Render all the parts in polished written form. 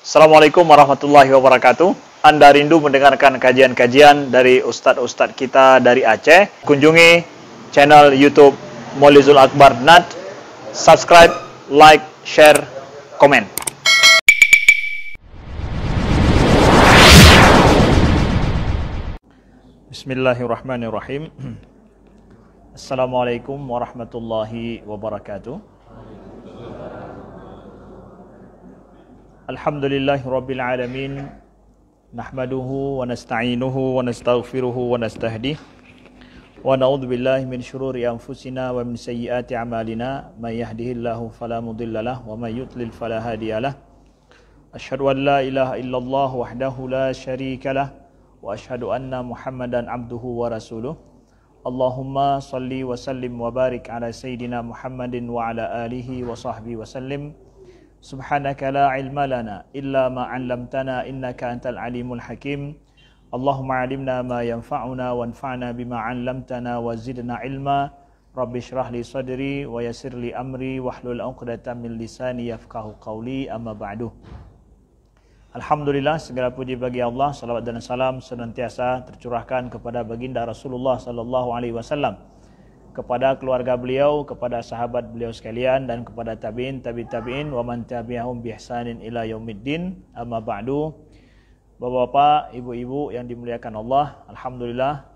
Assalamualaikum warahmatullahi wabarakatuh. Anda rindu mendengarkan kajian-kajian dari ustadz-ustadz kita dari Aceh? Kunjungi channel YouTube Maulizul Akbar NAD. Subscribe, like, share, komen. Bismillahirrahmanirrahim. Assalamualaikum warahmatullahi wabarakatuh. Alhamdulillahi Rabbil Alamin. Nahmaduhu wa nasta'inuhu wa nastaghfiruhu wa nastahdih. Wa na'udzu billahi min syururi anfusina wa min sayyiati a'malina. May yahdihillahu fala mudhillalah wa may yudlil fala hadiyalah. Asyhadu an la ilaha illallah wahdahu la syarikalah wa asyhadu anna Muhammadan abduhu wa rasuluh. Allahumma salli wa sallim wa barik ala sayyidina Muhammadin wa ala alihi wa sahbihi wa sallim. Subhanaka la ilma lana illa ma 'allamtana innaka antal alimul hakim. Allahumma 'allimna ma yanfa'una wanfa'na bima 'allamtana wa zidna ilma. Rabbi shrah li sadri wa yassir li amri wahlul 'uqdatam min lisani yafqahu qawli, amma ba'du. Alhamdulillah, segala puji bagi Allah, salawat dan salam senantiasa tercurahkan kepada baginda Rasulullah sallallahu alaihi wasallam, kepada keluarga beliau, kepada sahabat beliau sekalian, dan kepada tabi'in, tabi'in, wa man tabi'ahum bi ihsanin ila yaumiddin, amma ba'du. Bapak-bapak, ibu-ibu yang dimuliakan Allah, alhamdulillah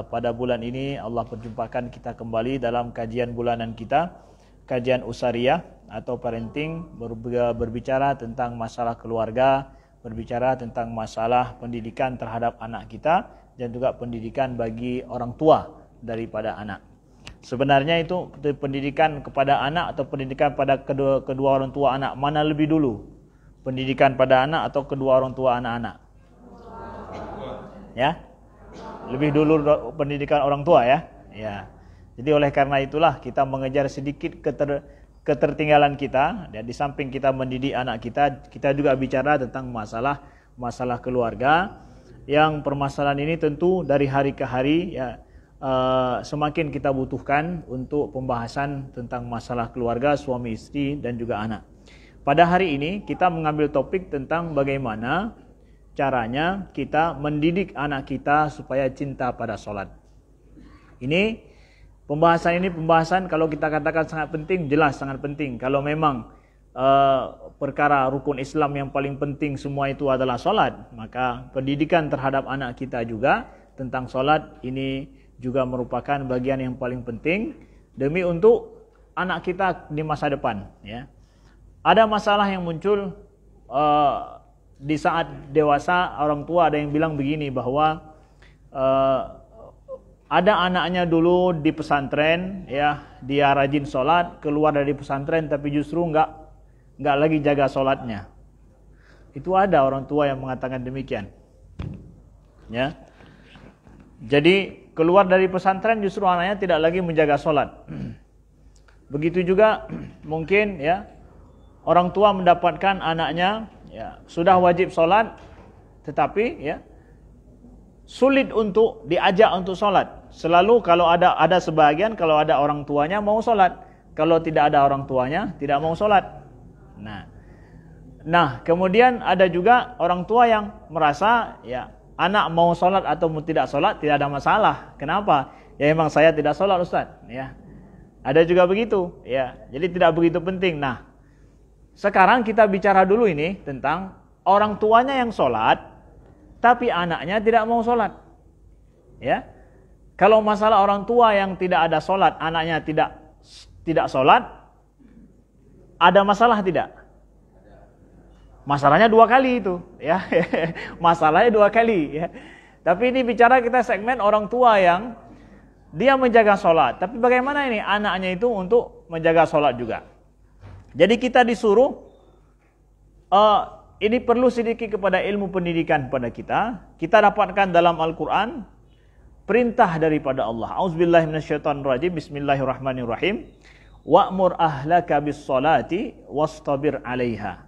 pada bulan ini Allah perjumpakan kita kembali dalam kajian bulanan kita, kajian usariyah atau parenting, berbicara tentang masalah keluarga, berbicara tentang masalah pendidikan terhadap anak kita, dan juga pendidikan bagi orang tua daripada anak. Sebenarnya itu pendidikan kepada anak atau pendidikan pada kedua orang tua anak, mana lebih dulu? Pendidikan pada anak atau kedua orang tua anak-anak? Ya? Lebih dulu pendidikan orang tua ya? Ya. Jadi oleh karena itulah kita mengejar sedikit ketertinggalan kita, dan di samping kita mendidik anak kita juga bicara tentang masalah keluarga, yang permasalahan ini tentu dari hari ke hari ya semakin kita butuhkan untuk pembahasan tentang masalah keluarga, suami istri dan juga anak. Pada hari ini kita mengambil topik tentang bagaimana caranya kita mendidik anak kita supaya cinta pada sholat. Pembahasan kalau kita katakan sangat penting, jelas sangat penting. Kalau memang perkara rukun Islam yang paling penting semua itu adalah sholat, maka pendidikan terhadap anak kita juga tentang sholat ini juga merupakan bagian yang paling penting demi untuk anak kita di masa depan ya. Ada masalah yang muncul di saat dewasa, orang tua ada yang bilang begini, bahwa ada anaknya dulu di pesantren ya, dia rajin sholat, keluar dari pesantren tapi justru nggak lagi jaga sholatnya. Itu ada orang tua yang mengatakan demikian ya. Jadi keluar dari pesantren justru anaknya tidak lagi menjaga sholat. Begitu juga mungkin ya, orang tua mendapatkan anaknya ya sudah wajib sholat, tetapi ya sulit untuk diajak untuk sholat. Selalu kalau ada sebagian, kalau ada orang tuanya mau sholat, kalau tidak ada orang tuanya tidak mau sholat. Nah kemudian ada juga orang tua yang merasa ya anak mau sholat atau tidak sholat tidak ada masalah. Kenapa? Ya memang saya tidak sholat Ustaz. Ya, ada juga begitu. Ya, jadi tidak begitu penting. Nah, sekarang kita bicara dulu ini tentang orang tuanya yang sholat, tapi anaknya tidak mau sholat. Ya, kalau masalah orang tua yang tidak ada sholat, anaknya tidak sholat, ada masalah tidak? Masalahnya dua kali itu, ya. Masalahnya dua kali, ya. Tapi ini bicara kita segmen orang tua yang dia menjaga sholat. Tapi bagaimana ini anaknya itu untuk menjaga sholat juga? Jadi kita disuruh, ini perlu sedikit kepada ilmu pendidikan pada kita. Kita dapatkan dalam Al-Quran perintah daripada Allah. A'udzubillahi minasyaitonirrajim. Bismillahirrahmanirrahim. Wa'mur ahlaka bis sholati wastabir 'alaiha.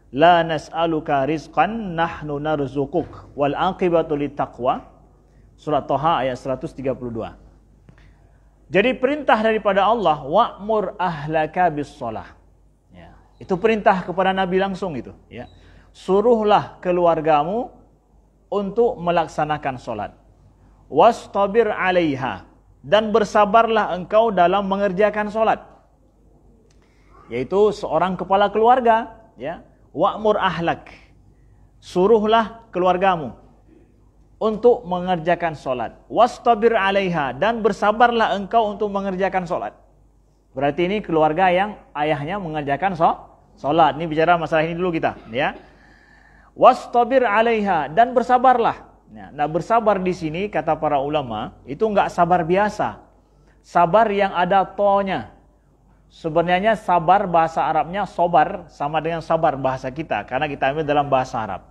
La nas'aluka rizqan nahnu narzuquk wal aqibatu littaqwa. Surat Thaha ayat 132. Jadi perintah daripada Allah, wa'mur ahlaka bis shalah. Ya, itu perintah kepada Nabi langsung itu, ya. suruhlah keluargamu untuk melaksanakan solat. Wastabir 'alaiha, dan bersabarlah engkau dalam mengerjakan solat. Yaitu seorang kepala keluarga, ya. Wa'mur ahlak, suruhlah keluargamu untuk mengerjakan solat. Wastabir 'alaiha, dan bersabarlah engkau untuk mengerjakan solat. Berarti ini keluarga yang ayahnya mengerjakan solat. Ini bicara masalah ini dulu kita, ya. Wastabir 'alaiha, dan bersabarlah. Nah, bersabar di sini kata para ulama itu enggak sabar biasa. Sabar yang ada to-nya. Sebenarnya sabar bahasa Arabnya sobar sama dengan sabar bahasa kita karena kita ambil dalam bahasa Arab.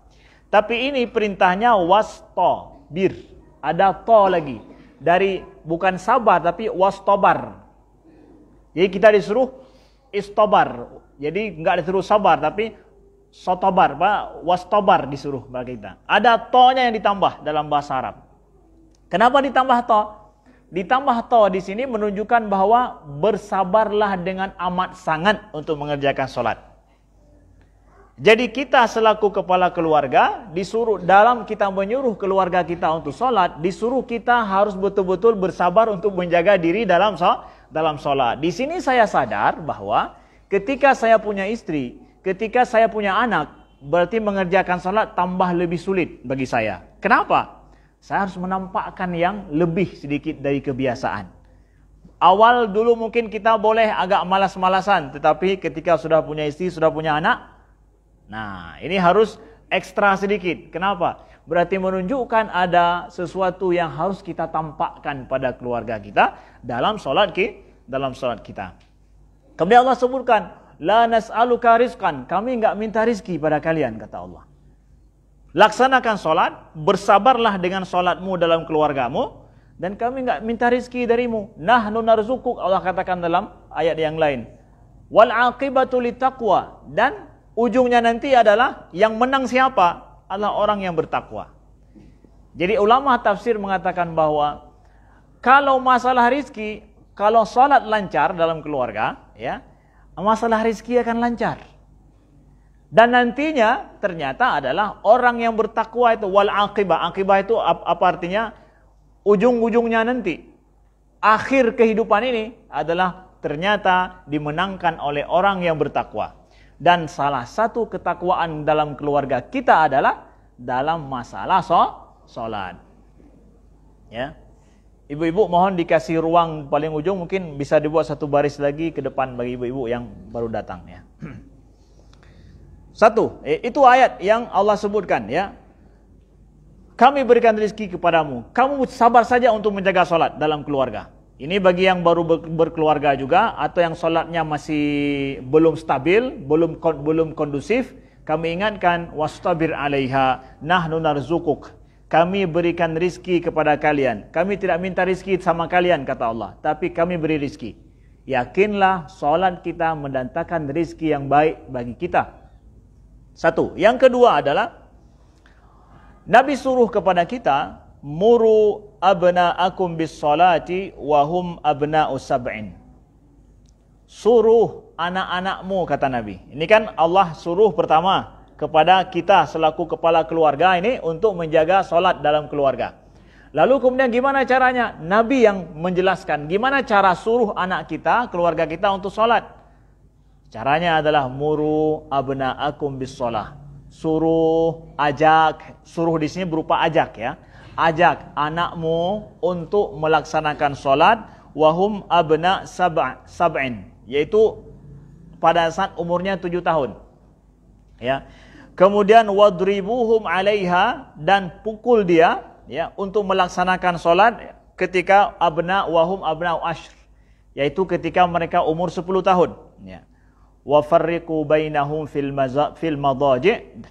Tapi ini perintahnya wastabir. Ada to lagi. Dari bukan sabar tapi wastabar. Jadi kita disuruh istobar. Jadi enggak disuruh sabar tapi sotobar, wastobar disuruh bagi kita. Ada to-nya yang ditambah dalam bahasa Arab. Kenapa ditambah to? Ditambah to di sini menunjukkan bahwa bersabarlah dengan amat sangat untuk mengerjakan solat. Jadi kita selaku kepala keluarga disuruh dalam kita menyuruh keluarga kita untuk solat, disuruh kita harus betul-betul bersabar untuk menjaga diri dalam solat. Di sini saya sadar bahwa ketika saya punya istri, ketika saya punya anak, berarti mengerjakan salat tambah lebih sulit bagi saya. Kenapa? Saya harus menampakkan yang lebih sedikit dari kebiasaan. Awal dulu mungkin kita boleh agak malas-malasan, tetapi ketika sudah punya istri, sudah punya anak, nah ini harus ekstra sedikit. Kenapa? Berarti menunjukkan ada sesuatu yang harus kita tampakkan pada keluarga kita dalam salat kita. Kemudian Allah sebutkan, la nas'aluka rizqan, kami enggak minta rizki pada kalian, kata Allah. Laksanakan solat, bersabarlah dengan solatmu dalam keluargamu, dan kami enggak minta rizki darimu. Nahnu narzukuk, Allah katakan dalam ayat yang lain. Wal aqibatu littaqwa, dan ujungnya nanti adalah yang menang siapa? Adalah orang yang bertakwa. Jadi ulama tafsir mengatakan bahwa kalau masalah rizki, kalau solat lancar dalam keluarga, ya, masalah rezeki akan lancar. Dan nantinya ternyata adalah orang yang bertakwa itu wal aqibah. Aqibah itu apa artinya? Ujung-ujungnya nanti. Akhir kehidupan ini adalah ternyata dimenangkan oleh orang yang bertakwa. Dan salah satu ketakwaan dalam keluarga kita adalah dalam masalah salat. Ya. Ibu-ibu mohon dikasih ruang paling ujung, mungkin bisa dibuat satu baris lagi ke depan bagi ibu-ibu yang baru datang, ya. Satu, itu ayat yang Allah sebutkan, ya. Kami berikan rezeki kepadamu, kamu sabar saja untuk menjaga solat dalam keluarga. Ini bagi yang baru berkeluarga juga atau yang solatnya masih belum stabil, belum kondusif, kami ingatkan wastabir 'alaiha nahnu narzukuk. Kami berikan rizki kepada kalian. Kami tidak minta rizki sama kalian, kata Allah. Tapi kami beri rizki. Yakinlah solat kita mendatangkan rizki yang baik bagi kita. Satu. Yang kedua adalah Nabi suruh kepada kita, muru abna'akum bis salati wahum abna'u sab'in. Suruh anak-anakmu, kata Nabi. Ini kan Allah suruh pertama kepada kita selaku kepala keluarga ini untuk menjaga solat dalam keluarga. Lalu kemudian gimana caranya? Nabi yang menjelaskan gimana cara suruh anak kita, keluarga kita untuk solat. Caranya adalah muru abna'akum bis shalah. Suruh, ajak, suruh di sini berupa ajak, ya. Ajak anakmu untuk melaksanakan solat wahum abna sab'in, yaitu pada saat umurnya 7 tahun. Ya. Kemudian wadribuhum 'alaiha, dan pukul dia, ya, untuk melaksanakan solat ketika abna wahum abna ashr, yaitu ketika mereka umur 10 tahun, ya. Wa farriqu bainahum fil madaji',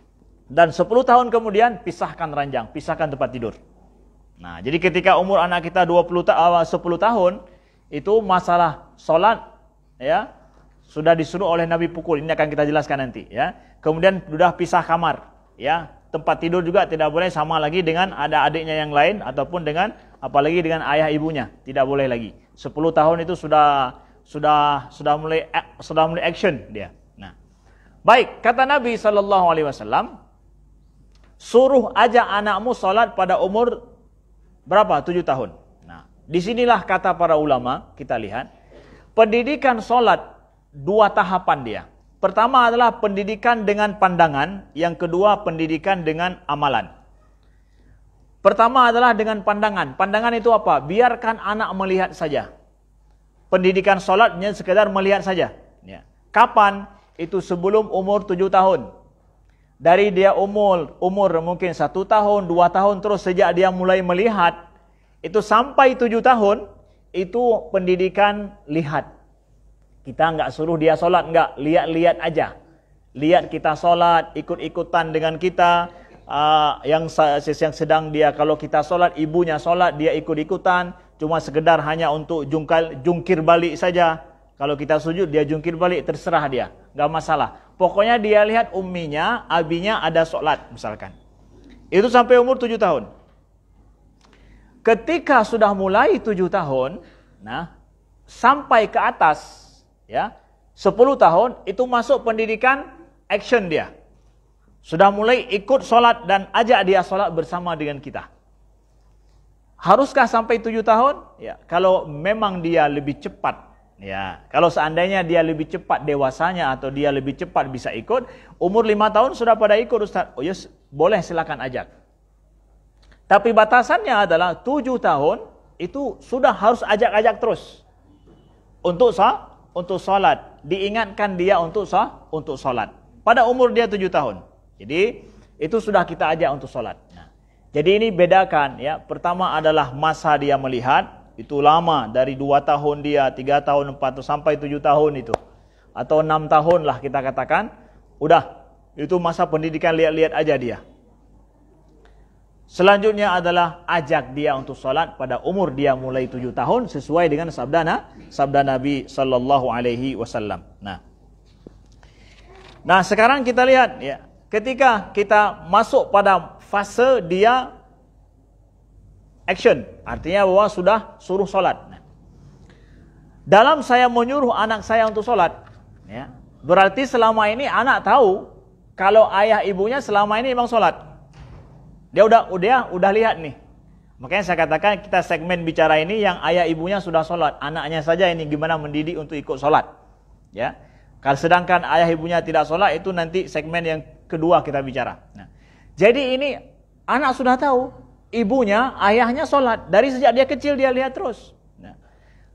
dan 10 tahun kemudian pisahkan ranjang, pisahkan tempat tidur. Nah, jadi ketika umur anak kita 10 tahun, itu masalah solat, ya, sudah disuruh oleh Nabi pukul. Ini akan kita jelaskan nanti, ya. Kemudian sudah pisah kamar, ya. Tempat tidur juga tidak boleh sama lagi dengan ada adiknya yang lain ataupun dengan apalagi dengan ayah ibunya, tidak boleh lagi. 10 tahun itu sudah mulai action dia. Nah, baik, kata Nabi sallallahu alaihi wasallam, Suruh ajak anakmu sholat pada umur berapa? 7 tahun. Nah, disinilah kata para ulama, kita lihat. Pendidikan sholat 2 tahapan dia. Pertama adalah pendidikan dengan pandangan, yang kedua pendidikan dengan amalan. Pertama adalah dengan pandangan. Pandangan itu apa? Biarkan anak melihat saja. Pendidikan sholatnya sekedar melihat saja. Ya. Kapan? Itu sebelum umur 7 tahun. Dari dia umur mungkin 1 tahun, 2 tahun, terus sejak dia mulai melihat, itu sampai 7 tahun, itu pendidikan lihat. Kita enggak suruh dia sholat, enggak, lihat-lihat aja. Lihat kita sholat, ikut-ikutan dengan kita, yang sedang dia, kalau kita sholat, ibunya sholat, dia ikut-ikutan, cuma sekedar hanya untuk jungkir balik saja. Kalau kita sujud, dia jungkir balik, terserah dia, enggak masalah. Pokoknya dia lihat umminya, abinya ada sholat misalkan. Itu sampai umur 7 tahun. Ketika sudah mulai 7 tahun, nah, sampai ke atas, ya, 10 tahun, itu masuk pendidikan action dia. Sudah mulai ikut sholat dan ajak dia sholat bersama dengan kita. Haruskah sampai 7 tahun? Ya, kalau memang dia lebih cepat. Ya, kalau seandainya dia lebih cepat dewasanya atau dia lebih cepat bisa ikut, umur 5 tahun sudah pada ikut Ustaz. Oh yes, boleh silakan ajak. Tapi batasannya adalah 7 tahun itu sudah harus ajak-ajak terus. Untuk sholat, diingatkan dia untuk sholat. Pada umur dia 7 tahun. Jadi itu sudah kita ajak untuk sholat. Nah, jadi ini bedakan ya. Pertama adalah masa dia melihat. Itu lama, dari 2 tahun dia, 3 tahun, 4 tahun, sampai 7 tahun itu. Atau 6 tahun lah kita katakan. Udah, itu masa pendidikan lihat-lihat aja dia. Selanjutnya adalah ajak dia untuk sholat pada umur dia mulai 7 tahun. Sesuai dengan sabda Nabi SAW. Nah, sekarang kita lihat ya. Ketika kita masuk pada fase dia action, artinya bahwa sudah suruh sholat. Dalam saya menyuruh anak saya untuk sholat, ya, berarti selama ini anak tahu kalau ayah ibunya selama ini memang sholat. Dia udah lihat nih. Makanya saya katakan kita segmen bicara ini yang ayah ibunya sudah sholat, anaknya saja ini gimana mendidik untuk ikut sholat. Ya, kalau sedangkan ayah ibunya tidak sholat, itu nanti segmen yang kedua kita bicara. Nah, jadi ini anak sudah tahu. Ibunya, ayahnya sholat. Dari sejak dia kecil dia lihat terus. Nah,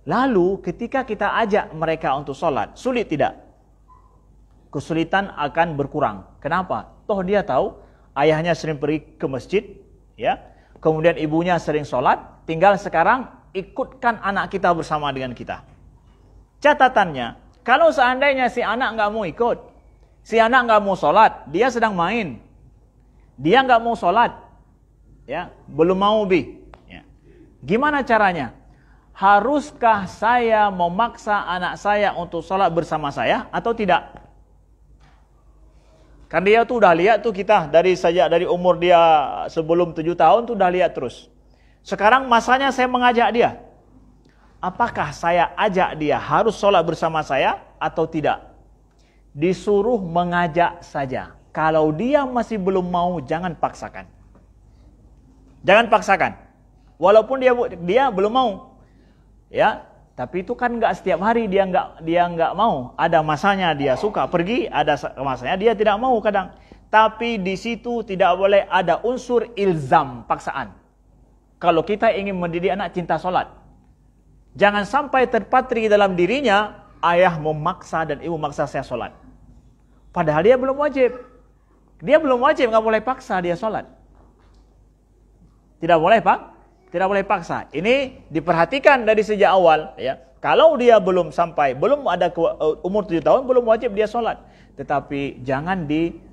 lalu ketika kita ajak mereka untuk sholat, sulit tidak? Kesulitan akan berkurang. Kenapa? Toh dia tahu ayahnya sering pergi ke masjid, ya. Kemudian ibunya sering sholat. Tinggal sekarang ikutkan anak kita bersama dengan kita. Catatannya, kalau seandainya si anak nggak mau ikut, si anak nggak mau sholat, dia sedang main, dia nggak mau sholat. Ya, belum mau ya. Gimana caranya? Haruskah saya memaksa anak saya untuk sholat bersama saya atau tidak? Kan dia tuh udah lihat tuh kita dari umur dia sebelum 7 tahun tuh udah lihat terus. Sekarang masanya saya mengajak dia. Apakah saya ajak dia harus sholat bersama saya atau tidak? Disuruh mengajak saja. Kalau dia masih belum mau, jangan paksakan. Jangan paksakan. Walaupun dia belum mau. Ya, tapi itu kan enggak setiap hari dia enggak mau. Ada masanya dia suka pergi, ada masanya dia tidak mau kadang. Tapi di situ tidak boleh ada unsur ilzam, paksaan. Kalau kita ingin mendidik anak cinta sholat, jangan sampai terpatri dalam dirinya ayah memaksa dan ibu memaksa saya sholat. Padahal dia belum wajib. Dia belum wajib, enggak boleh paksa dia sholat. Tidak boleh, Pak. Tidak boleh paksa. Ini diperhatikan dari sejak awal, ya. Kalau dia belum ada umur 7 tahun, belum wajib dia sholat. Tetapi jangan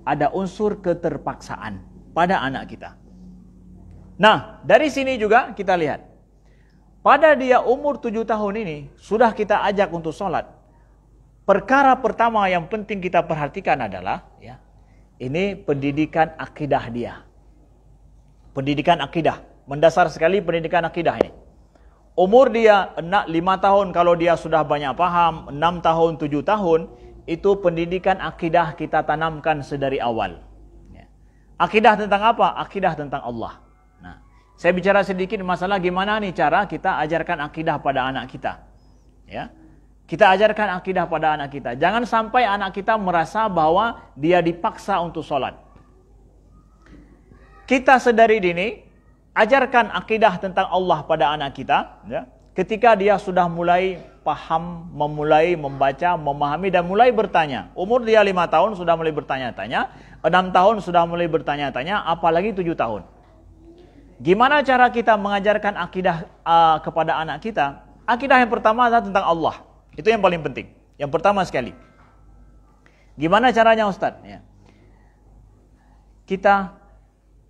ada unsur keterpaksaan pada anak kita. Nah, dari sini juga kita lihat. Pada dia umur 7 tahun ini, sudah kita ajak untuk sholat. Perkara pertama yang penting kita perhatikan adalah, ya, ini pendidikan akidah dia. Pendidikan akidah, mendasar sekali pendidikan akidah ini. Umur dia 5 tahun kalau dia sudah banyak paham, 6 tahun, 7 tahun, itu pendidikan akidah kita tanamkan sedari awal. Akidah tentang apa? Akidah tentang Allah. Nah, saya bicara sedikit masalah gimana nih cara kita ajarkan akidah pada anak kita. Ya. Kita ajarkan akidah pada anak kita. Jangan sampai anak kita merasa bahwa dia dipaksa untuk sholat. Kita sedari dini ajarkan akidah tentang Allah pada anak kita. Ya. Ketika dia sudah mulai paham, memulai membaca, memahami dan mulai bertanya. Umur dia 5 tahun sudah mulai bertanya-tanya. 6 tahun sudah mulai bertanya-tanya. Apalagi 7 tahun. Gimana cara kita mengajarkan akidah kepada anak kita? Akidah yang pertama adalah tentang Allah. Itu yang paling penting. Yang pertama sekali. Gimana caranya Ustaz? Ya. Kita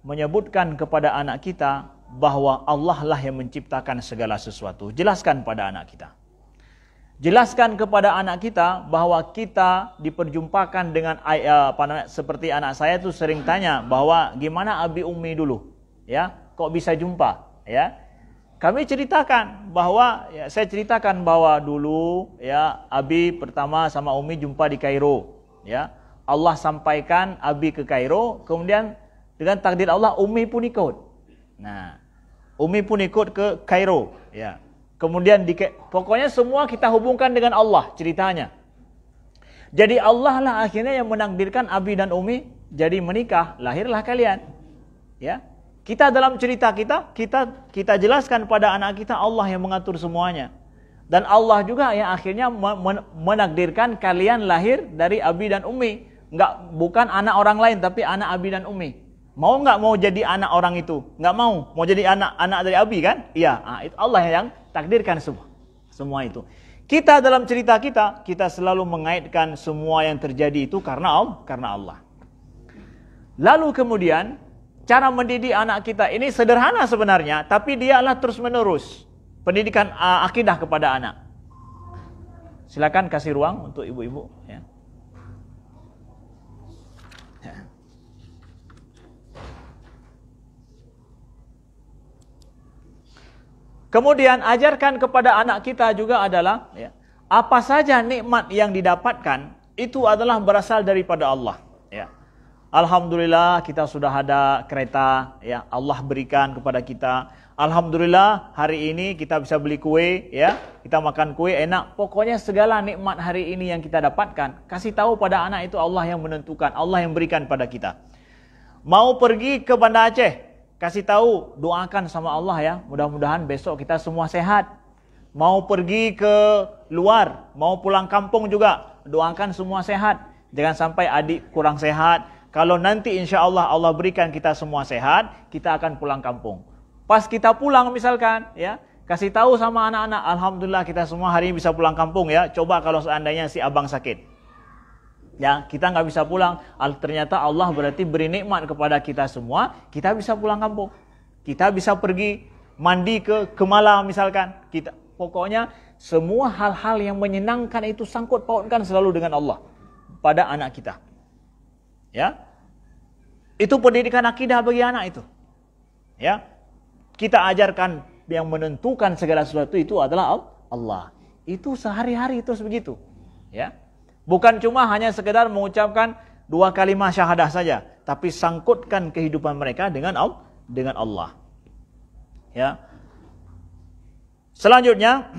menyebutkan kepada anak kita bahwa Allah lah yang menciptakan segala sesuatu. Jelaskan pada anak kita. Jelaskan kepada anak kita bahwa kita diperjumpakan dengan seperti anak saya tuh sering tanya bahwa gimana Abi Umi dulu, ya, kok bisa jumpa, ya. Kami ceritakan bahwa saya ceritakan bahwa dulu ya Abi pertama sama Umi jumpa di Kairo, ya. Allah sampaikan Abi ke Kairo, kemudian dengan takdir Allah Umi pun ikut. Nah, Umi pun ikut ke Kairo, ya. Kemudian pokoknya semua kita hubungkan dengan Allah ceritanya. Jadi Allah lah akhirnya yang menakdirkan Abi dan Umi jadi menikah, lahirlah kalian. Ya. Kita dalam cerita kita jelaskan pada anak kita Allah yang mengatur semuanya. Dan Allah juga yang akhirnya menakdirkan kalian lahir dari Abi dan Umi. Bukan anak orang lain tapi anak Abi dan Umi. Mau nggak mau jadi anak orang itu? Nggak mau. Mau jadi anak dari Abi kan? Iya. Itu Allah yang takdirkan semua itu. Kita dalam cerita kita selalu mengaitkan semua yang terjadi itu karena Allah. Lalu kemudian cara mendidik anak kita ini sederhana sebenarnya, tapi dialah terus menerus pendidikan akidah kepada anak. Silakan kasih ruang untuk ibu-ibu. Ya. Kemudian ajarkan kepada anak kita juga adalah ya, apa saja nikmat yang didapatkan itu adalah berasal daripada Allah. Ya. Alhamdulillah kita sudah ada kereta, ya Allah berikan kepada kita. Alhamdulillah hari ini kita bisa beli kue, ya kita makan kue enak. Pokoknya segala nikmat hari ini yang kita dapatkan, kasih tahu pada anak itu Allah yang menentukan, Allah yang berikan pada kita. Mau pergi ke Banda Aceh, kasih tahu, doakan sama Allah ya, mudah-mudahan besok kita semua sehat. Mau pergi ke luar, mau pulang kampung juga, doakan semua sehat. Jangan sampai adik kurang sehat. Kalau nanti insya Allah Allah berikan kita semua sehat, kita akan pulang kampung. Pas kita pulang misalkan, ya kasih tahu sama anak-anak, alhamdulillah kita semua hari ini bisa pulang kampung ya. Coba kalau seandainya si abang sakit, ya kita nggak bisa pulang. Ternyata Allah berarti beri nikmat kepada kita semua, kita bisa pulang kampung. Kita bisa pergi mandi ke Kemala misalkan. Pokoknya semua hal-hal yang menyenangkan itu sangkut pautkan selalu dengan Allah pada anak kita. Ya, itu pendidikan akidah bagi anak itu. Ya, kita ajarkan yang menentukan segala sesuatu itu adalah Allah. Itu sehari-hari terus begitu. Ya, bukan cuma hanya sekedar mengucapkan 2 kalimat syahadah saja, tapi sangkutkan kehidupan mereka dengan Allah. Ya. Selanjutnya,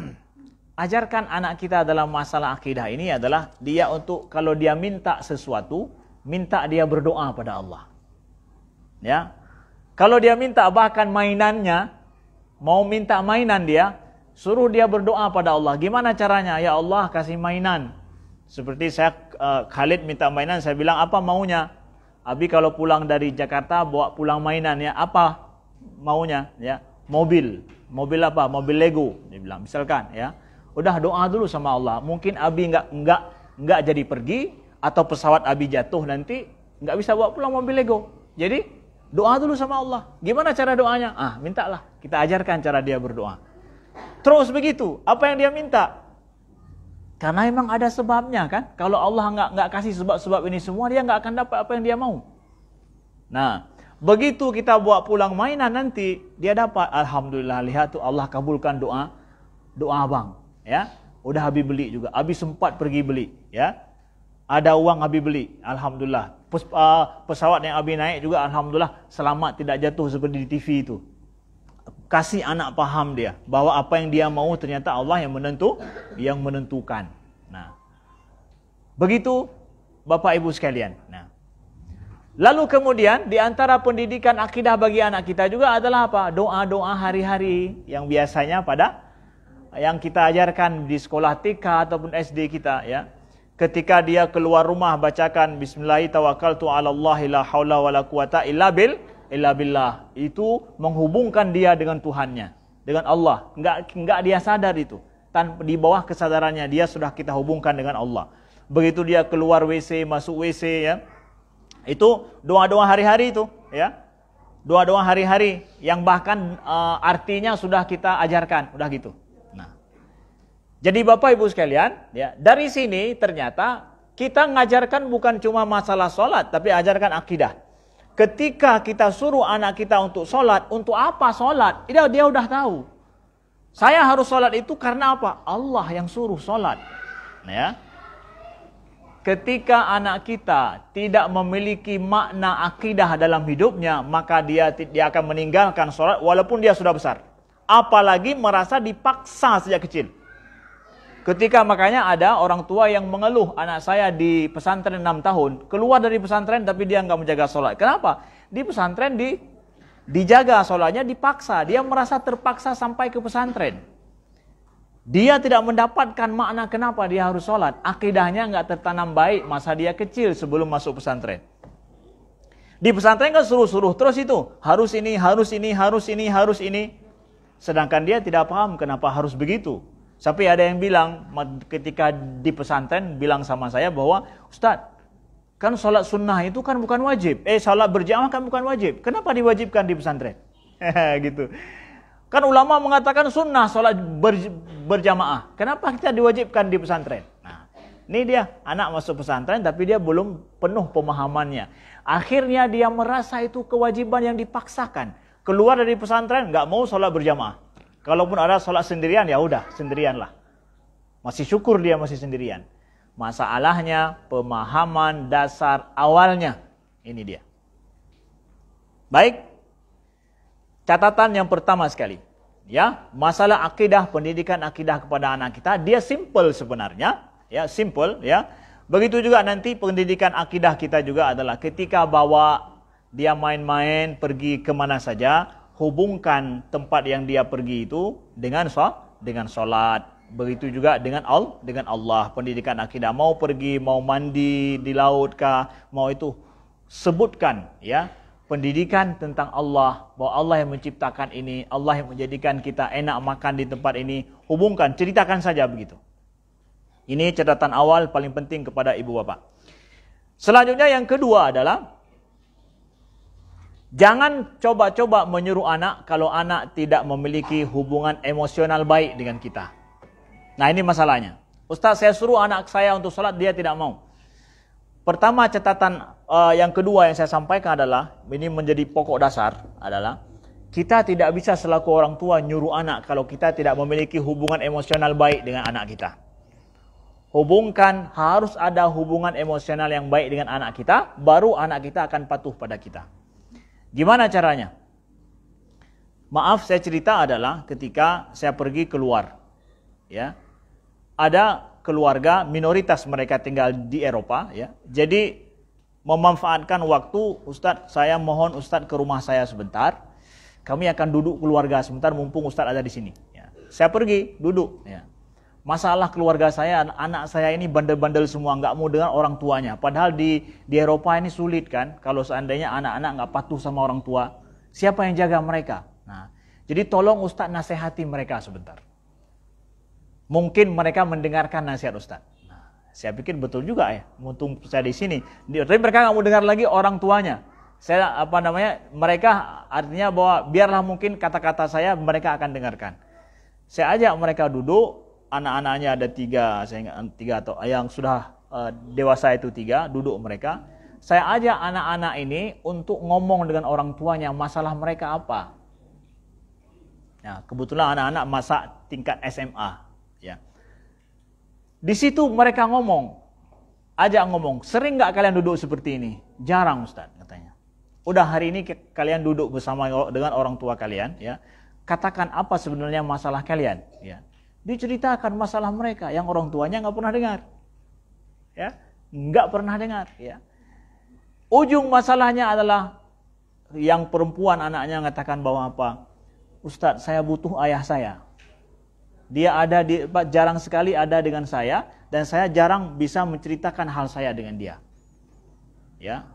ajarkan anak kita dalam masalah akidah ini adalah dia untuk kalau dia minta sesuatu, minta dia berdoa pada Allah. Ya. Kalau dia minta bahkan mainannya, mau minta mainan dia, suruh dia berdoa pada Allah. Gimana caranya? Ya Allah kasih mainan. Seperti saya Khalid minta mainan, saya bilang apa maunya? Abi kalau pulang dari Jakarta bawa pulang mainan ya, apa maunya? Ya, mobil. Mobil apa? Mobil Lego, dia bilang. Misalkan ya. Udah doa dulu sama Allah. Mungkin Abi enggak jadi pergi, atau pesawat Abi jatuh nanti nggak bisa bawa pulang mobil Lego. Jadi doa dulu sama Allah. Gimana cara doanya? Mintalah. Kita ajarkan cara dia berdoa. Terus begitu. Apa yang dia minta? Karena memang ada sebabnya kan. Kalau Allah nggak kasih sebab-sebab ini semua, dia nggak akan dapat apa yang dia mau. Nah, begitu kita bawa pulang mainan nanti, dia dapat. Alhamdulillah, lihat tuh Allah kabulkan doa abang. Ya, udah Abi beli juga. Abi sempat pergi beli. Ya. Ada uang Abi beli, alhamdulillah. Pesawat yang Abi naik juga alhamdulillah selamat, tidak jatuh seperti di TV itu. Kasih anak paham dia bahwa apa yang dia mau ternyata Allah yang menentukan. Nah, begitu Bapak Ibu sekalian. Nah, lalu kemudian di antara pendidikan akidah bagi anak kita juga adalah apa? Doa-doa hari-hari yang biasanya yang kita ajarkan di sekolah TK ataupun SD kita, ya. Ketika dia keluar rumah bacakan bismillahirrahmanirrahim tawakkaltu 'alallahi la haula wala quwata illa billah. Itu menghubungkan dia dengan Tuhannya, dengan Allah. Enggak dia sadar itu. Tanpa di bawah kesadarannya dia sudah kita hubungkan dengan Allah. Begitu dia keluar WC, masuk WC, ya. Itu doa-doa hari-hari itu, ya. Doa-doa hari-hari yang bahkan artinya sudah kita ajarkan, udah gitu. Jadi Bapak Ibu sekalian, ya, dari sini ternyata kita ngajarkan bukan cuma masalah sholat, tapi ajarkan akidah. Ketika kita suruh anak kita untuk sholat, untuk apa sholat? Dia udah tahu. Saya harus sholat itu karena apa? Allah yang suruh sholat. Ya. Ketika anak kita tidak memiliki makna akidah dalam hidupnya, maka dia akan meninggalkan sholat walaupun dia sudah besar. Apalagi merasa dipaksa sejak kecil. Ketika makanya ada orang tua yang mengeluh, anak saya di pesantren 6 tahun, keluar dari pesantren tapi dia nggak menjaga sholat. Kenapa? Di pesantren dijaga sholatnya, dipaksa. Dia merasa terpaksa sampai ke pesantren. Dia tidak mendapatkan makna kenapa dia harus sholat. Akidahnya nggak tertanam baik masa dia kecil sebelum masuk pesantren. Di pesantren kan suruh-suruh terus itu. Harus ini, harus ini, harus ini, harus ini. Sedangkan dia tidak paham kenapa harus begitu. Sampai ada yang bilang ketika di pesantren bilang sama saya bahwa Ustadz, kan sholat sunnah itu kan bukan wajib. Sholat berjamaah kan bukan wajib. Kenapa diwajibkan di pesantren? Gitu. Kan ulama mengatakan sunnah sholat berjamaah. Kenapa kita diwajibkan di pesantren? Nah, ini dia anak masuk pesantren tapi dia belum penuh pemahamannya. Akhirnya dia merasa itu kewajiban yang dipaksakan. Keluar dari pesantren nggak mau sholat berjamaah. Kalaupun ada sholat sendirian, ya udah sendirianlah. Masih syukur dia masih sendirian. Masalahnya pemahaman dasar awalnya. Ini dia. Baik. Catatan yang pertama sekali. Ya, masalah akidah, pendidikan akidah kepada anak kita, dia simple sebenarnya. Ya, simple, ya. Begitu juga nanti pendidikan akidah kita juga adalah ketika bawa dia main-main, pergi kemana saja, hubungkan tempat yang dia pergi itu dengan sholat. Begitu juga dengan Allah. Pendidikan akidah, mau pergi, mau mandi di laut kah, mau itu, sebutkan, ya, pendidikan tentang Allah, bahwa Allah yang menciptakan ini, Allah yang menjadikan kita enak makan di tempat ini. Hubungkan, ceritakan saja begitu. Ini catatan awal paling penting kepada ibu bapak. Selanjutnya yang kedua adalah jangan coba-coba menyuruh anak kalau anak tidak memiliki hubungan emosional baik dengan kita. Nah, ini masalahnya. Ustaz, saya suruh anak saya untuk sholat, dia tidak mau. Pertama, catatan yang kedua yang saya sampaikan adalah, ini menjadi pokok dasar, adalah kita tidak bisa selaku orang tua nyuruh anak kalau kita tidak memiliki hubungan emosional baik dengan anak kita. Harus ada hubungan emosional yang baik dengan anak kita, baru anak kita akan patuh pada kita. Gimana caranya? Maaf, saya cerita adalah ketika saya pergi keluar, ya, ada keluarga minoritas mereka tinggal di Eropa, ya. Jadi memanfaatkan waktu, Ustadz, saya mohon Ustadz ke rumah saya sebentar. Kami akan duduk keluarga sebentar, mumpung Ustadz ada di sini. Ya. Saya pergi duduk. Ya. Masalah keluarga saya, anak saya ini bandel-bandel semua, nggak mau dengan orang tuanya. Padahal di Eropa ini sulit kan, kalau seandainya anak-anak nggak patuh sama orang tua, siapa yang jaga mereka? Nah, jadi tolong Ustadz nasihati mereka sebentar. Mungkin mereka mendengarkan nasihat Ustadz. Nah, saya pikir betul juga ya, untung saya di sini. Tapi mereka nggak mau dengar lagi orang tuanya. Mereka artinya bahwa biarlah mungkin kata-kata saya mereka akan dengarkan. Saya ajak mereka duduk. Anak-anaknya ada 3, saya ingat 3 atau yang sudah dewasa itu 3, duduk mereka. Saya ajak anak-anak ini untuk ngomong dengan orang tuanya masalah mereka apa. Nah, kebetulan anak-anak masa tingkat SMA. Ya. Di situ mereka ngomong. ajak ngomong. Sering nggak kalian duduk seperti ini? Jarang Ustaz katanya. Udah hari ini kalian duduk bersama dengan orang tua kalian, ya. Katakan apa sebenarnya masalah kalian, ya. Diceritakan masalah mereka yang orang tuanya nggak pernah dengar, ya, nggak pernah dengar, ya. Ujung masalahnya adalah yang perempuan anaknya mengatakan bahwa apa? Ustaz, saya butuh ayah saya. Dia jarang sekali ada dengan saya dan saya jarang bisa menceritakan hal saya dengan dia. Ya.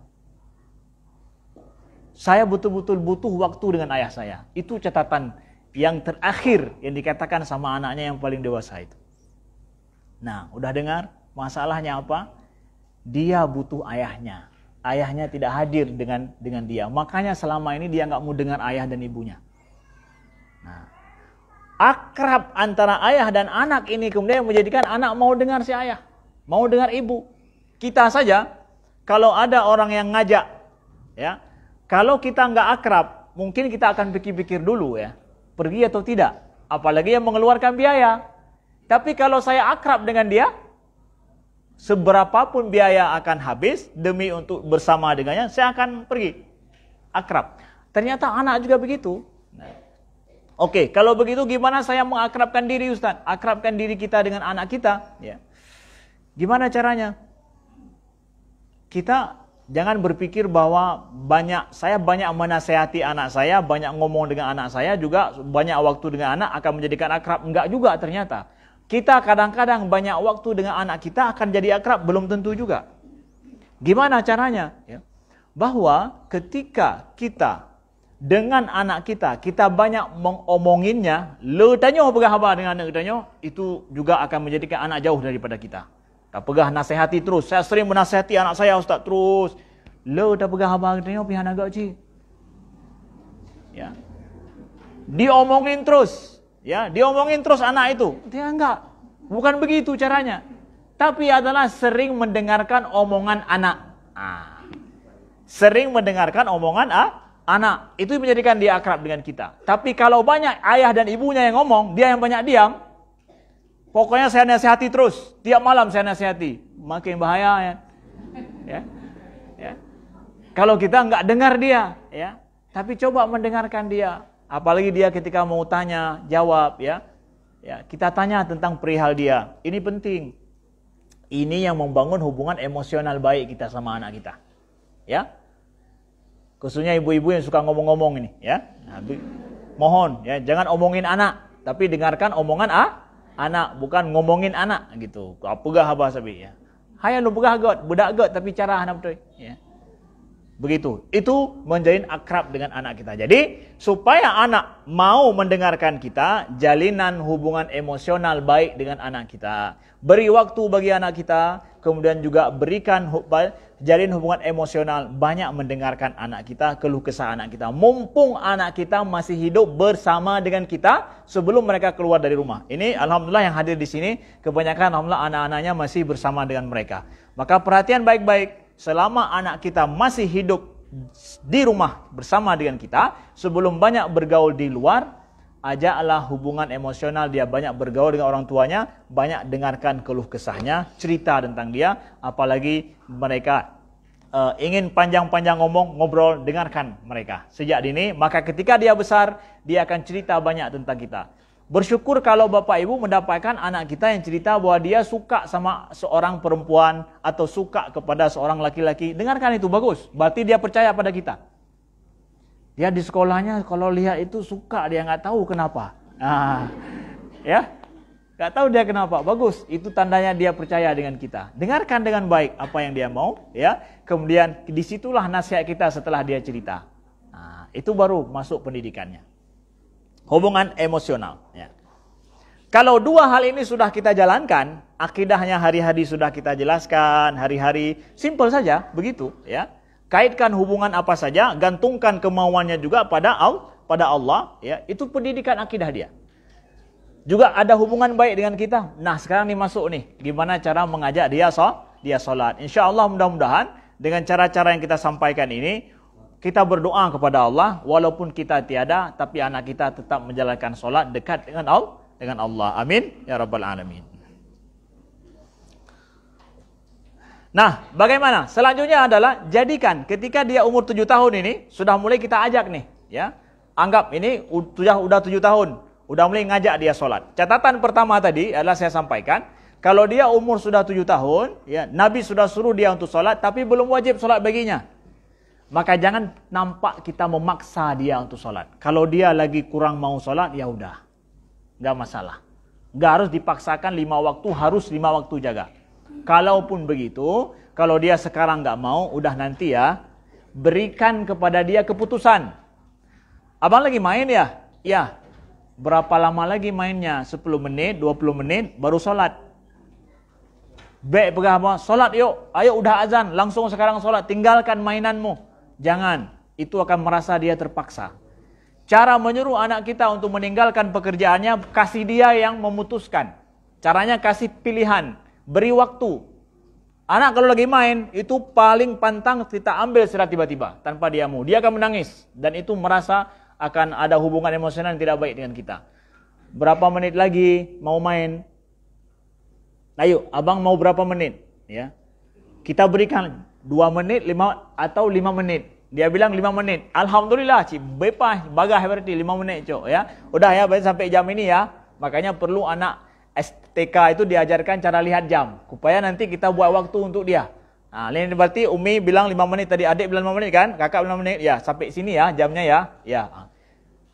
Saya betul-betul butuh waktu dengan ayah saya. Itu catatan yang terakhir yang dikatakan sama anaknya yang paling dewasa itu. Nah, udah dengar masalahnya apa? Dia butuh ayahnya. Ayahnya tidak hadir dengan dia. Makanya selama ini dia nggak mau dengar ayah dan ibunya. Nah, akrab antara ayah dan anak ini kemudian menjadikan anak mau dengar si ayah, mau dengar ibu. Kita saja kalau ada orang yang ngajak, ya, kalau kita nggak akrab, mungkin kita akan pikir-pikir dulu, ya, pergi atau tidak. Apalagi yang mengeluarkan biaya. Tapi kalau saya akrab dengan dia, seberapapun biaya akan habis demi untuk bersama dengannya, saya akan pergi. Akrab. Ternyata anak juga begitu. Oke, kalau begitu gimana saya mengakrabkan diri Ustaz? Akrabkan diri kita dengan anak kita, ya. Gimana caranya? Kita jangan berpikir bahwa saya banyak menasehati anak saya, banyak ngomong dengan anak saya, juga banyak waktu dengan anak akan menjadikan akrab. Enggak juga ternyata. Kita kadang-kadang banyak waktu dengan anak kita akan jadi akrab, belum tentu juga. Gimana caranya? Ya. Bahwa ketika kita dengan anak kita banyak mengomonginnya, le tanya berhabar dengan anak tanya, itu juga akan menjadikan anak jauh daripada kita. Tak pegah nasihati terus. Saya sering menasihati anak saya Ustaz terus. Le tak pegah habar tanya pihak agak cik. Ya. Diomongin terus, ya, diomongin terus anak itu. Dia enggak. Bukan begitu caranya. Tapi adalah sering mendengarkan omongan anak. Sering mendengarkan omongan anak, itu menjadikan dia akrab dengan kita. Tapi kalau banyak ayah dan ibunya yang ngomong, dia yang banyak diam, pokoknya saya nasihati terus, tiap malam saya nasihati, makin bahaya, ya. Ya. Kalau kita nggak dengar dia, ya, tapi coba mendengarkan dia, apalagi dia ketika mau tanya, jawab, ya, kita tanya tentang perihal dia. Ini penting. Ini yang membangun hubungan emosional baik kita sama anak kita, ya. Khususnya ibu-ibu yang suka ngomong-ngomong ini, ya. Nah, mohon, ya, jangan omongin anak, tapi dengarkan omongan anak, bukan ngomongin anak gitu. Apagah habah sabi, ya. Hayang lu pegah got, budak got tapi cara anak betul, ya. Begitu. Itu menjadi akrab dengan anak kita. Jadi, supaya anak mau mendengarkan kita, jalinan hubungan emosional baik dengan anak kita. Beri waktu bagi anak kita, kemudian juga berikan jalin hubungan emosional, banyak mendengarkan anak kita, keluh kesah anak kita. Mumpung anak kita masih hidup bersama dengan kita sebelum mereka keluar dari rumah. Ini alhamdulillah yang hadir di sini, kebanyakan alhamdulillah anak-anaknya masih bersama dengan mereka. Maka perhatian baik-baik. Selama anak kita masih hidup di rumah bersama dengan kita, sebelum banyak bergaul di luar, ajaklah hubungan emosional dia, banyak bergaul dengan orang tuanya, banyak dengarkan keluh kesahnya, cerita tentang dia, apalagi mereka ingin panjang-panjang ngobrol, dengarkan mereka sejak dini, maka ketika dia besar, dia akan cerita banyak tentang kita. Bersyukur kalau bapak ibu mendapatkan anak kita yang cerita bahwa dia suka sama seorang perempuan atau suka kepada seorang laki-laki. Dengarkan itu, bagus. Berarti dia percaya pada kita. Dia di sekolahnya kalau lihat itu suka, dia nggak tahu kenapa. Ya, nggak tahu dia kenapa. Bagus. Itu tandanya dia percaya dengan kita. Dengarkan dengan baik apa yang dia mau, ya. Kemudian disitulah nasihat kita setelah dia cerita. Itu baru masuk pendidikannya. Hubungan emosional, ya. Kalau dua hal ini sudah kita jalankan, akidahnya hari-hari sudah kita jelaskan, hari-hari simple saja, begitu, ya. Kaitkan hubungan apa saja, gantungkan kemauannya juga pada Allah, ya. Itu pendidikan akidah dia. Juga ada hubungan baik dengan kita. Nah, sekarang nih masuk nih, gimana cara mengajak dia salat. Insyaallah mudah-mudahan dengan cara-cara yang kita sampaikan ini, kita berdoa kepada Allah, walaupun kita tiada, tapi anak kita tetap menjalankan solat dekat dengan Allah. Amin ya rabbal alamin. Nah, bagaimana? Selanjutnya adalah jadikan ketika dia umur 7 tahun ini, sudah mulai kita ajak nih, ya. Anggap ini udah 7 tahun, udah mulai ngajak dia sholat. Catatan pertama tadi adalah saya sampaikan, kalau dia umur sudah 7 tahun, ya, Nabi sudah suruh dia untuk sholat, tapi belum wajib sholat baginya. Maka jangan nampak kita memaksa dia untuk sholat. Kalau dia lagi kurang mau sholat, ya udah, nggak masalah. Nggak harus dipaksakan 5 waktu, harus 5 waktu jaga. Kalaupun begitu, kalau dia sekarang nggak mau, udah nanti ya, berikan kepada dia keputusan. Abang lagi main ya? Ya. Berapa lama lagi mainnya? 10 menit, 20 menit, baru sholat. Baik pegang apa? Sholat yuk. Ayo udah azan, langsung sekarang sholat. Tinggalkan mainanmu. Jangan. Itu akan merasa dia terpaksa. Cara menyuruh anak kita untuk meninggalkan pekerjaannya, kasih dia yang memutuskan. Caranya kasih pilihan. Beri waktu. Anak kalau lagi main, itu paling pantang kita ambil secara tiba-tiba. Tanpa dia mau. Dia akan menangis. Dan itu merasa akan ada hubungan emosional yang tidak baik dengan kita. Berapa menit lagi mau main? Ayo, abang mau berapa menit? Ya, kita berikan 2 menit, 5 atau 5 menit. Dia bilang 5 menit. Alhamdulillah, bebas, bagah berarti 5 menit, cok. Ya, udah ya, sampai jam ini ya. Makanya perlu anak STK itu diajarkan cara lihat jam, supaya nanti kita buat waktu untuk dia. Nah, ini berarti Umi bilang 5 menit tadi, adik bilang 5 menit kan, kakak bilang 5 menit, ya sampai sini ya jamnya ya. Ya,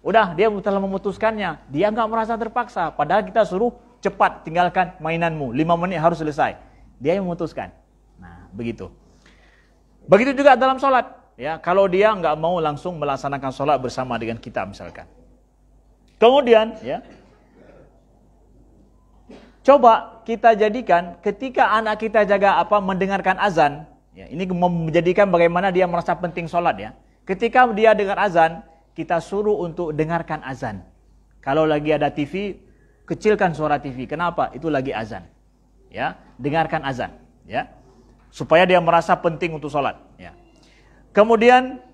udah dia telah memutuskannya, dia nggak merasa terpaksa. Padahal kita suruh cepat tinggalkan mainanmu, 5 menit harus selesai. Dia yang memutuskan. Nah, begitu. Begitu juga dalam sholat. Ya, kalau dia nggak mau langsung melaksanakan sholat bersama dengan kita misalkan. Kemudian, ya. Coba kita jadikan ketika anak kita mendengarkan azan, ya, ini menjadikan bagaimana dia merasa penting sholat ya. Ketika dia dengar azan, kita suruh untuk dengarkan azan. Kalau lagi ada TV, kecilkan suara TV. Kenapa? Itu lagi azan. Ya, dengarkan azan. Ya, supaya dia merasa penting untuk sholat. Ya. Kemudian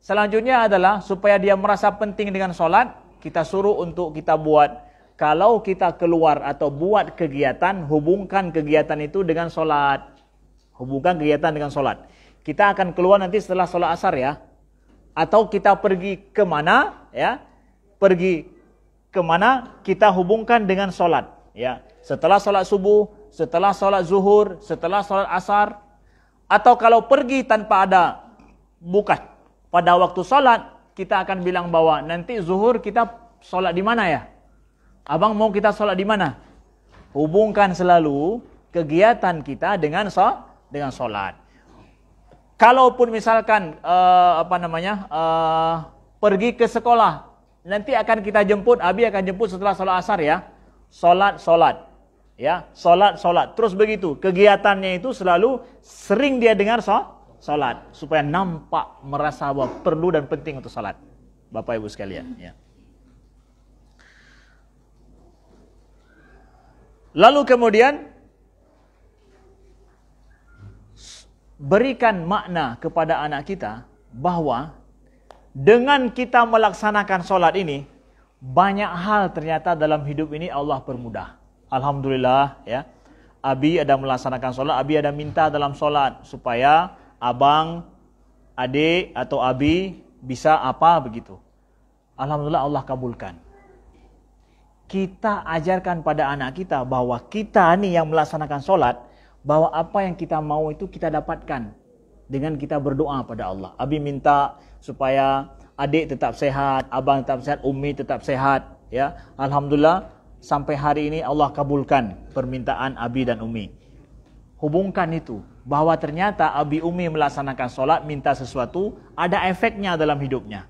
selanjutnya adalah supaya dia merasa penting dengan sholat, kita suruh untuk kita buat. Kalau kita keluar atau buat kegiatan, hubungkan kegiatan itu dengan sholat. Hubungkan kegiatan dengan sholat. Kita akan keluar nanti setelah sholat asar ya. Atau kita pergi kemana ya. Pergi kemana kita hubungkan dengan sholat. Ya. Setelah sholat subuh, setelah sholat zuhur, setelah sholat asar. Atau kalau pergi tanpa ada bukan. Pada waktu sholat, kita akan bilang bahwa nanti zuhur kita sholat di mana ya? Abang mau kita sholat di mana? Hubungkan selalu kegiatan kita dengan sholat. Kalaupun misalkan pergi ke sekolah, nanti akan kita jemput. Abi akan jemput setelah sholat asar ya. Sholat, ya, sholat. Terus begitu. Kegiatannya itu selalu sering dia dengar sholat, supaya nampak merasa bahwa perlu dan penting untuk sholat. Bapak Ibu sekalian. Ya. Lalu kemudian berikan makna kepada anak kita bahwa dengan kita melaksanakan sholat ini, banyak hal ternyata dalam hidup ini Allah permudah. Alhamdulillah ya. Abi ada melaksanakan sholat, Abi ada minta dalam sholat supaya abang, adik atau Abi bisa apa begitu. Alhamdulillah Allah kabulkan. Kita ajarkan pada anak kita bahwa kita nih yang melaksanakan sholat, bahwa apa yang kita mau itu kita dapatkan dengan kita berdoa pada Allah. Abi minta supaya adik tetap sehat, abang tetap sehat, Umi tetap sehat. Ya, Alhamdulillah sampai hari ini Allah kabulkan permintaan Abi dan Umi. Hubungkan itu, bahwa ternyata Abi Umi melaksanakan sholat, minta sesuatu, ada efeknya dalam hidupnya.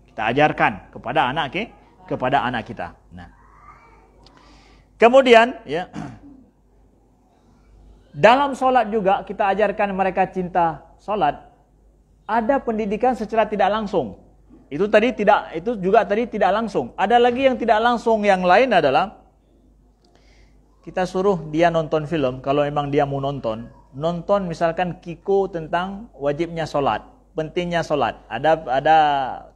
Kita ajarkan kepada anak kita. Nah. Kemudian ya, dalam sholat juga kita ajarkan mereka cinta sholat. Ada pendidikan secara tidak langsung. Itu juga tadi tidak langsung. Ada lagi yang tidak langsung, yang lain adalah kita suruh dia nonton film. Kalau memang dia mau nonton misalkan Kiko tentang wajibnya sholat, pentingnya sholat. Ada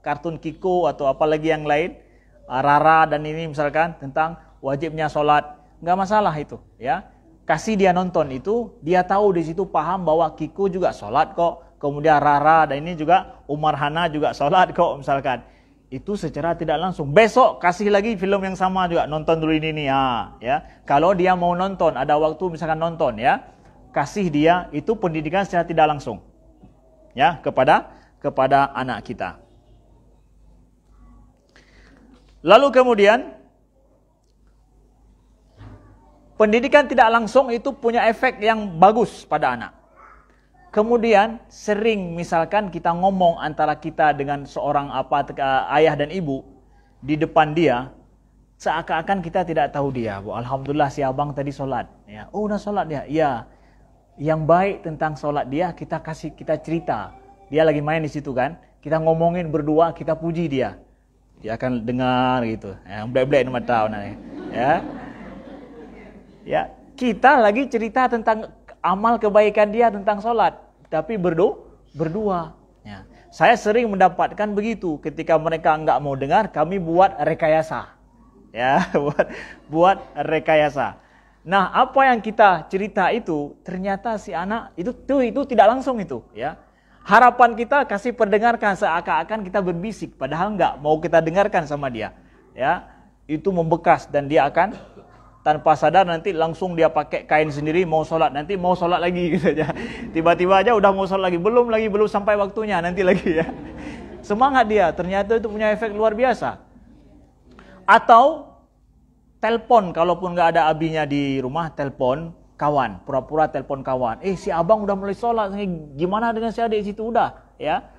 kartun Kiko atau apalagi yang lain, Rara dan ini misalkan tentang wajibnya sholat, nggak masalah itu, ya. kasih dia nonton itu, dia tahu di situ paham bahwa Kiko juga sholat kok, kemudian Rara dan ini juga Umar Hana juga sholat kok misalkan. Itu secara tidak langsung. Besok kasih lagi film yang sama juga, nonton dulu ini nih ya. Kalau dia mau nonton, ada waktu misalkan nonton ya, kasih dia itu pendidikan secara tidak langsung ya kepada anak kita. Lalu kemudian pendidikan tidak langsung itu punya efek yang bagus pada anak. Kemudian sering misalkan kita ngomong antara kita dengan seorang ayah dan ibu di depan dia, seakan-akan kita tidak tahu dia. Alhamdulillah si abang tadi sholat. Ya, oh udah sholat dia. Ya, yang baik tentang sholat dia kita cerita. Dia lagi main di situ kan, kita ngomongin berdua, kita puji dia. Dia akan dengar gitu. Ya, blek-blek mata ya. Ya, kita lagi cerita tentang amal kebaikan dia tentang sholat, tapi berdua. Ya. Saya sering mendapatkan begitu, ketika mereka enggak mau dengar, kami buat rekayasa. Ya, buat rekayasa. Nah, apa yang kita cerita itu, ternyata si anak itu tidak langsung itu. Ya, harapan kita kasih perdengarkan seakan-akan kita berbisik, padahal enggak mau kita dengarkan sama dia. Ya, itu membekas dan dia akan tanpa sadar nanti langsung dia pakai kain sendiri mau sholat, nanti mau sholat lagi gitu aja. Tiba-tiba aja udah mau sholat lagi, belum sampai waktunya, nanti lagi ya. Semangat dia, ternyata itu punya efek luar biasa. Atau telepon, kalaupun nggak ada abinya di rumah, telepon kawan, pura-pura telepon kawan. Si abang udah mulai sholat, gimana dengan si adik situ udah ya.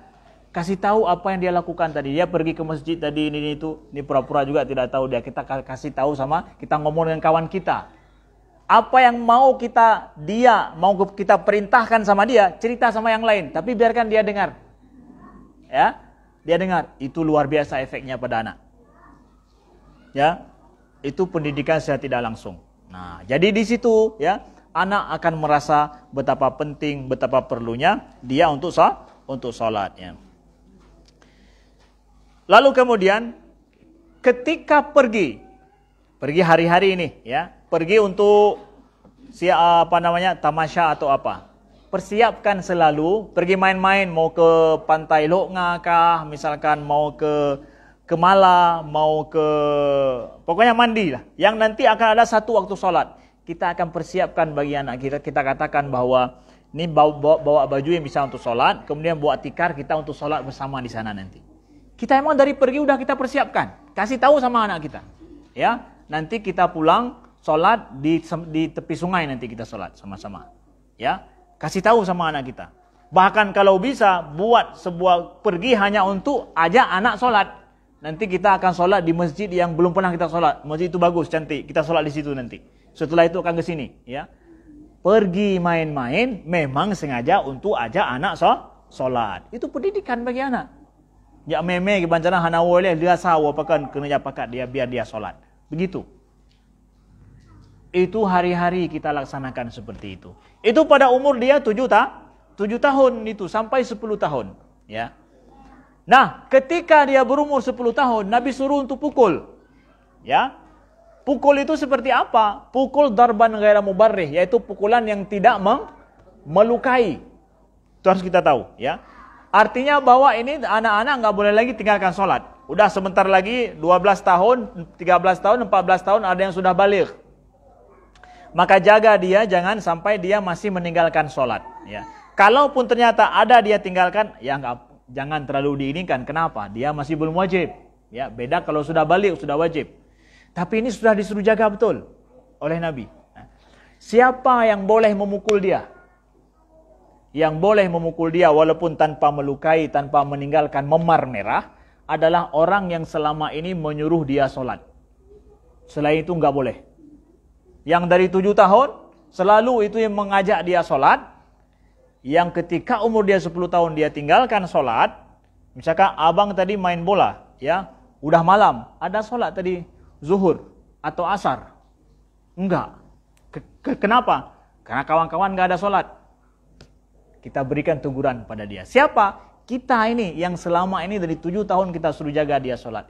Kasih tahu apa yang dia lakukan tadi. Dia pergi ke masjid tadi ini pura-pura juga tidak tahu dia. Kita kasih tahu kita ngomong dengan kawan kita. Apa yang mau kita perintahkan sama dia, cerita sama yang lain, tapi biarkan dia dengar. Ya, dia dengar. Itu luar biasa efeknya pada anak. Ya, itu pendidikan secara tidak langsung. Nah, jadi di situ ya, anak akan merasa betapa penting, betapa perlunya dia untuk sholatnya. Lalu kemudian ketika pergi hari-hari ini ya, pergi untuk tamasya atau apa. Persiapkan selalu pergi main-main, mau ke pantai Lok Nga kah, misalkan mau ke Mala, mau ke pokoknya mandi lah. Yang nanti akan ada satu waktu sholat. Kita akan persiapkan bagi anak kita, kita katakan bahwa ini bawa baju yang bisa untuk sholat, kemudian bawa tikar kita untuk sholat bersama di sana nanti. Kita emang dari pergi udah kita persiapkan, kasih tahu sama anak kita, ya. Nanti kita pulang sholat di tepi sungai, nanti kita sholat sama-sama, ya. Kasih tahu sama anak kita. Bahkan kalau bisa buat sebuah pergi hanya untuk ajak anak sholat. Nanti kita akan sholat di masjid yang belum pernah kita sholat. Masjid itu bagus, cantik. Kita sholat di situ nanti. Setelah itu akan ke sini, ya. Pergi main-main memang sengaja untuk ajak anak sholat. Itu pendidikan bagi anak. Ya meme ke bancana hana boleh dia sawo pakan kena pakat dia biar dia sholat. Begitu. Itu hari-hari kita laksanakan seperti itu. Itu pada umur dia 7 tahun itu sampai 10 tahun, ya. Nah, ketika dia berumur 10 tahun, Nabi suruh untuk pukul. Ya. Pukul itu seperti apa? Pukul darban ghaira mubarrih, yaitu pukulan yang tidak melukai. Itu harus kita tahu, ya. Artinya bahwa ini anak-anak nggak boleh lagi tinggalkan sholat. Udah sebentar lagi 12 tahun, 13 tahun, 14 tahun ada yang sudah balik. Maka jaga dia jangan sampai dia masih meninggalkan sholat. Ya. Kalaupun ternyata ada dia tinggalkan, ya jangan terlalu diinginkan. Kenapa? Dia masih belum wajib. Ya, beda kalau sudah balik, sudah wajib. Tapi ini sudah disuruh jaga betul oleh Nabi. Siapa yang boleh memukul dia? Yang boleh memukul dia walaupun tanpa melukai, tanpa meninggalkan memar merah, adalah orang yang selama ini menyuruh dia sholat. Selain itu enggak boleh. Yang dari 7 tahun, selalu itu yang mengajak dia sholat. Yang ketika umur dia 10 tahun dia tinggalkan sholat. Misalkan abang tadi main bola, ya, udah malam, ada sholat tadi zuhur atau asar. Enggak. Kenapa? Karena kawan-kawan enggak ada sholat. Kita berikan teguran pada dia. Siapa? Kita ini yang selama ini dari 7 tahun kita suruh jaga dia sholat.